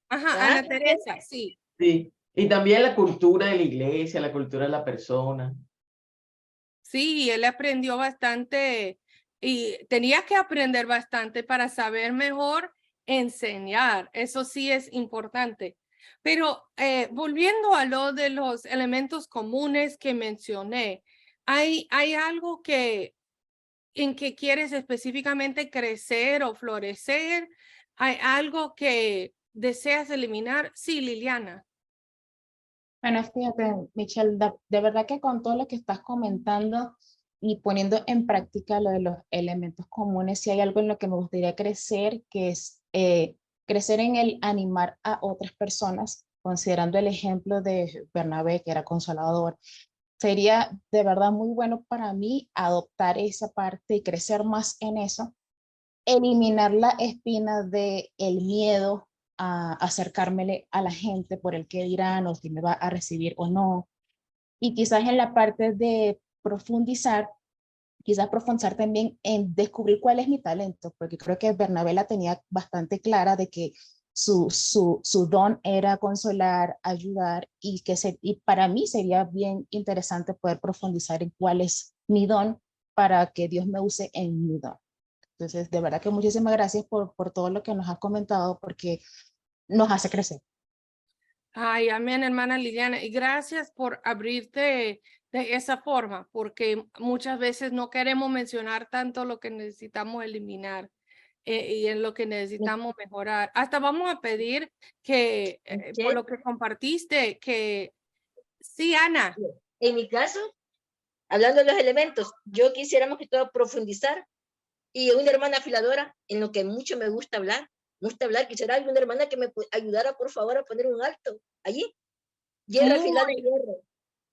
ajá, Ana Teresa, sí. sí, y también la cultura de la iglesia, la cultura de la persona. Sí, él aprendió bastante y tenía que aprender bastante para saber mejor enseñar. Eso sí es importante. Pero volviendo a lo de los elementos comunes que mencioné, ¿hay algo en que quieres específicamente crecer o florecer? ¿Hay algo que deseas eliminar? Sí, Liliana. Bueno, fíjate, Michelle, de verdad que con todo lo que estás comentando y poniendo en práctica lo de los elementos comunes, si hay algo en lo que me gustaría crecer, que es crecer en el animar a otras personas, considerando el ejemplo de Bernabé, que era consolador. Sería de verdad muy bueno para mí adoptar esa parte y crecer más en eso, eliminar la espina de el miedo a acercármele a la gente por el que dirán o si me va a recibir o no. Y quizás en la parte de profundizar, quizás profundizar también en descubrir cuál es mi talento, porque creo que Bernabé la tenía bastante clara de que su don era consolar, ayudar y para mí sería bien interesante poder profundizar en cuál es mi don para que Dios me use en mi don. Entonces, de verdad que muchísimas gracias por todo lo que nos has comentado, porque nos hace crecer. Ay, amén, hermana Liliana. Y gracias por abrirte de esa forma, porque muchas veces no queremos mencionar tanto lo que necesitamos eliminar y en lo que necesitamos mejorar. Hasta vamos a pedir que, por lo que compartiste, que sí, Ana. En mi caso, hablando de los elementos, yo quisiéramos que todo profundizar y una hermana afiladora en lo que mucho me gusta hablar, quisiera alguna hermana que me ayudara por favor a poner un alto allí, hierro afilado en hierro.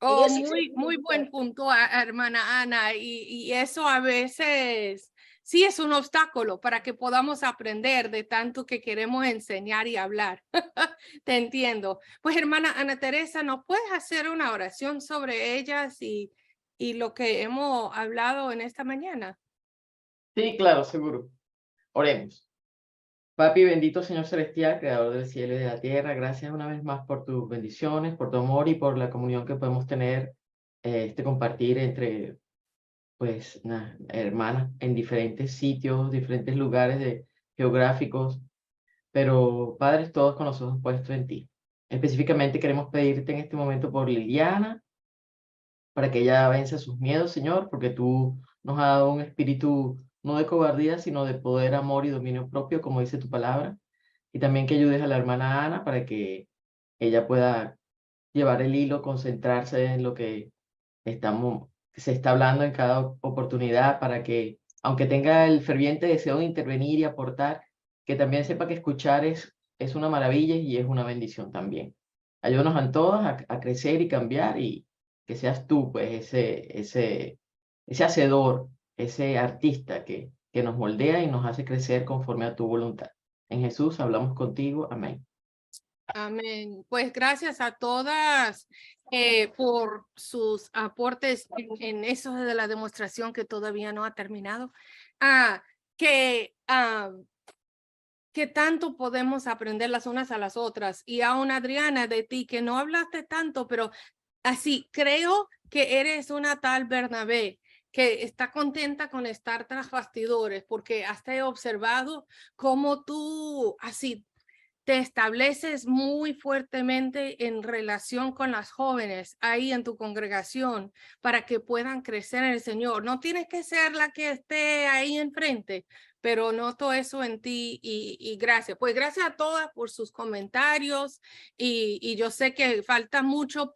Oh, muy buen punto, hermana Ana, y eso a veces sí es un obstáculo para que podamos aprender de tanto que queremos enseñar y hablar. Te entiendo. Pues hermana Ana Teresa, ¿nos puedes hacer una oración sobre ellas y lo que hemos hablado en esta mañana? Sí, claro, seguro. Oremos. Papi bendito Señor Celestial, Creador del cielo y de la tierra, gracias una vez más por tus bendiciones, por tu amor y por la comunión que podemos tener, compartir entre, pues, hermanas en diferentes sitios, diferentes lugares geográficos, pero Padres, todos con los ojos puestos en ti. Específicamente queremos pedirte en este momento por Liliana, para que ella venza sus miedos, Señor, porque tú nos has dado un espíritu no de cobardía, sino de poder, amor y dominio propio, como dice tu palabra. Y también que ayudes a la hermana Ana para que ella pueda llevar el hilo, concentrarse en lo que se está hablando en cada oportunidad, para que, aunque tenga el ferviente deseo de intervenir y aportar, que también sepa que escuchar es una maravilla y es una bendición también. Ayúdanos a todos a crecer y cambiar, y que seas tú, pues, ese hacedor, ese artista que nos moldea y nos hace crecer conforme a tu voluntad. En Jesús hablamos contigo. Amén. Amén. Pues gracias a todas por sus aportes en eso de la demostración que todavía no ha terminado. Que tanto podemos aprender las unas a las otras. Y aún Adriana, de ti, que no hablaste tanto, pero así creo que eres una tal Bernabé, que está contenta con estar tras bastidores, porque hasta he observado cómo tú así te estableces muy fuertemente en relación con las jóvenes ahí en tu congregación para que puedan crecer en el Señor. No tienes que ser la que esté ahí enfrente, pero noto eso en ti y gracias. Pues gracias a todas por sus comentarios y yo sé que falta mucho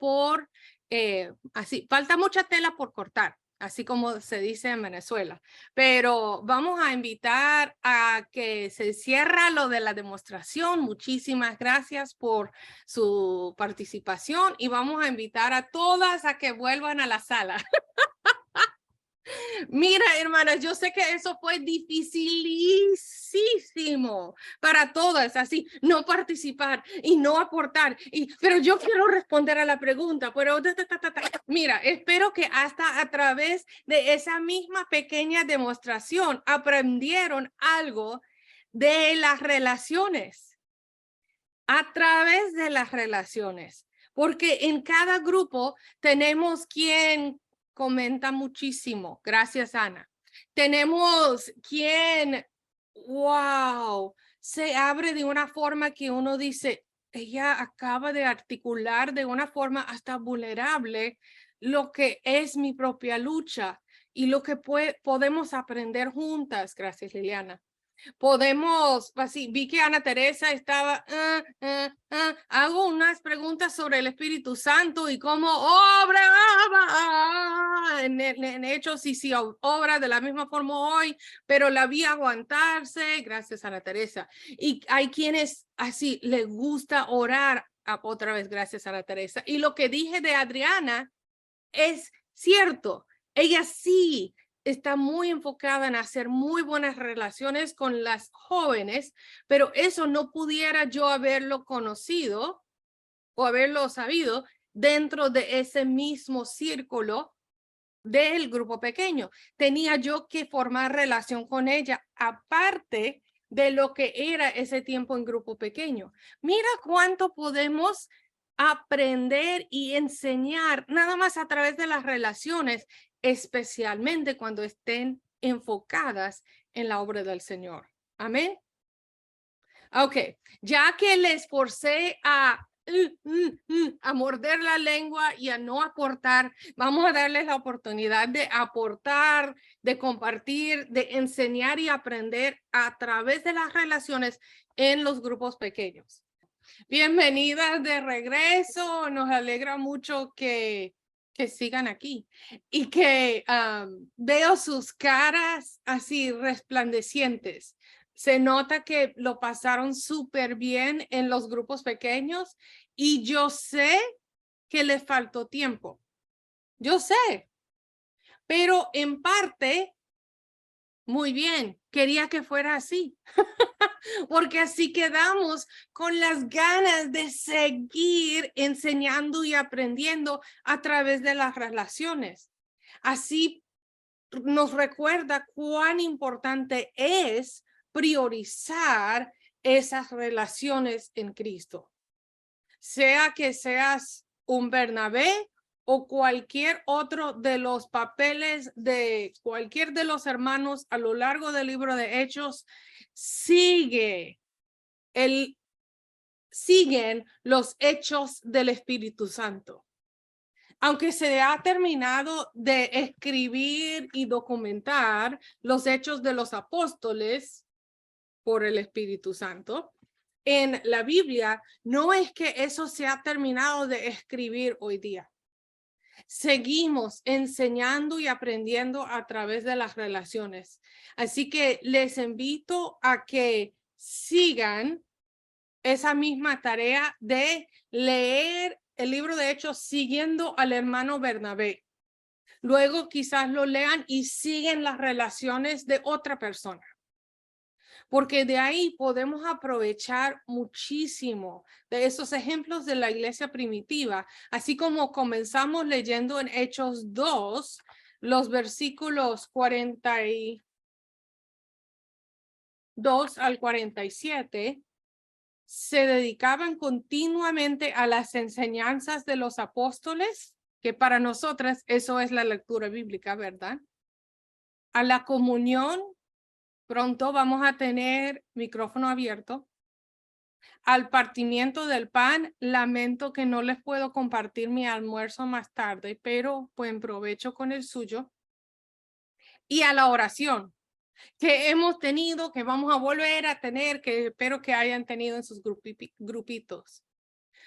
falta mucha tela por cortar, así como se dice en Venezuela, pero vamos a invitar a que se cierre lo de la demostración. Muchísimas gracias por su participación y vamos a invitar a todas a que vuelvan a la sala. Mira, hermanas, yo sé que eso fue dificilísimo para todas, así, no participar y no aportar, pero yo quiero responder a la pregunta, pero mira, espero que hasta a través de esa misma pequeña demostración aprendieron algo de las relaciones, a través de las relaciones, porque en cada grupo tenemos quien comenta muchísimo. Gracias, Ana. Tenemos quien, wow, se abre de una forma que uno dice, ella acaba de articular de una forma hasta vulnerable lo que es mi propia lucha y lo que podemos aprender juntas. Gracias, Liliana. Podemos, así, vi que Ana Teresa estaba, hago unas preguntas sobre el Espíritu Santo y cómo obra en Hechos, y si obra de la misma forma hoy, pero la vi aguantarse, gracias Ana Teresa. Y hay quienes así les gusta orar, otra vez, gracias Ana Teresa. Y lo que dije de Adriana es cierto, ella sí está muy enfocada en hacer muy buenas relaciones con las jóvenes, pero eso no pudiera yo haberlo conocido o haberlo sabido dentro de ese mismo círculo del grupo pequeño. Tenía yo que formar relación con ella aparte de lo que era ese tiempo en grupo pequeño. Mira cuánto podemos aprender y enseñar nada más a través de las relaciones, especialmente cuando estén enfocadas en la obra del Señor. Amén. Ok, ya que les forcé a morder la lengua y a no aportar, vamos a darles la oportunidad de aportar, de compartir, de enseñar y aprender a través de las relaciones en los grupos pequeños. Bienvenidas de regreso, nos alegra mucho que sigan aquí y que veo sus caras así resplandecientes. Se nota que lo pasaron súper bien en los grupos pequeños y yo sé que les faltó tiempo. Yo sé, pero en parte, muy bien, quería que fuera así. Porque así quedamos con las ganas de seguir enseñando y aprendiendo a través de las relaciones. Así nos recuerda cuán importante es priorizar esas relaciones en Cristo. Sea que seas un Bernabé o cualquier otro de los papeles de cualquier de los hermanos a lo largo del libro de Hechos, siguen los hechos del Espíritu Santo. Aunque se ha terminado de escribir y documentar los hechos de los apóstoles por el Espíritu Santo, en la Biblia no es que eso se ha terminado de escribir hoy día. Seguimos enseñando y aprendiendo a través de las relaciones. Así que les invito a que sigan esa misma tarea de leer el libro de Hechos siguiendo al hermano Bernabé. Luego quizás lo lean y siguen las relaciones de otra persona. Porque de ahí podemos aprovechar muchísimo de esos ejemplos de la iglesia primitiva, así como comenzamos leyendo en Hechos 2, los versículos 42 al 47, se dedicaban continuamente a las enseñanzas de los apóstoles, que para nosotras eso es la lectura bíblica, ¿verdad? A la comunión. Pronto vamos a tener micrófono abierto. Al partimiento del pan, lamento que no les puedo compartir mi almuerzo más tarde, pero buen provecho con el suyo. Y a la oración que hemos tenido, que vamos a volver a tener, que espero que hayan tenido en sus grupitos.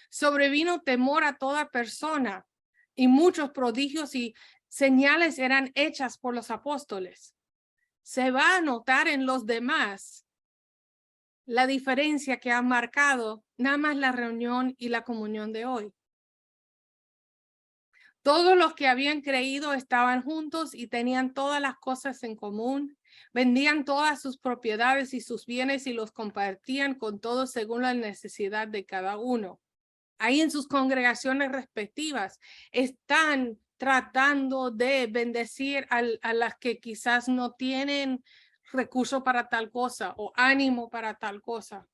Sobrevino temor a toda persona y muchos prodigios y señales eran hechas por los apóstoles. Se va a notar en los demás la diferencia que ha marcado nada más la reunión y la comunión de hoy. Todos los que habían creído estaban juntos y tenían todas las cosas en común. Vendían todas sus propiedades y sus bienes y los compartían con todos según la necesidad de cada uno. Ahí en sus congregaciones respectivas están tratando de bendecir a las que quizás no tienen recursos para tal cosa o ánimo para tal cosa.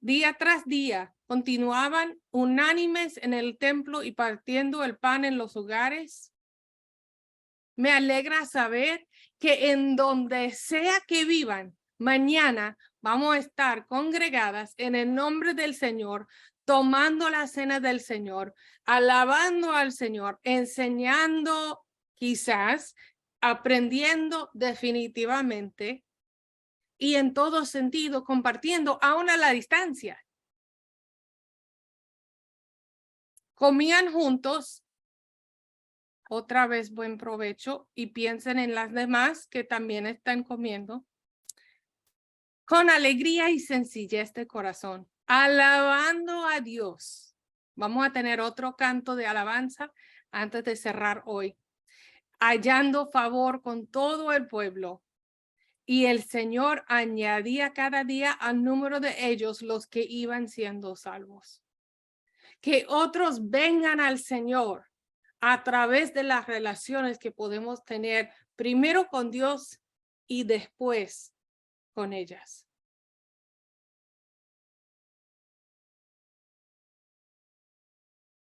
Día tras día continuaban unánimes en el templo y partiendo el pan en los hogares. Me alegra saber que en donde sea que vivan, mañana vamos a estar congregadas en el nombre del Señor, tomando la cena del Señor, alabando al Señor, enseñando quizás, aprendiendo definitivamente y en todo sentido compartiendo aún a la distancia. Comían juntos. Otra vez buen provecho y piensen en las demás que también están comiendo. Con alegría y sencillez de corazón, alabando a Dios. Vamos a tener otro canto de alabanza antes de cerrar hoy. Hallando favor con todo el pueblo. Y el Señor añadía cada día al número de ellos los que iban siendo salvos. Que otros vengan al Señor a través de las relaciones que podemos tener primero con Dios y después con ellas.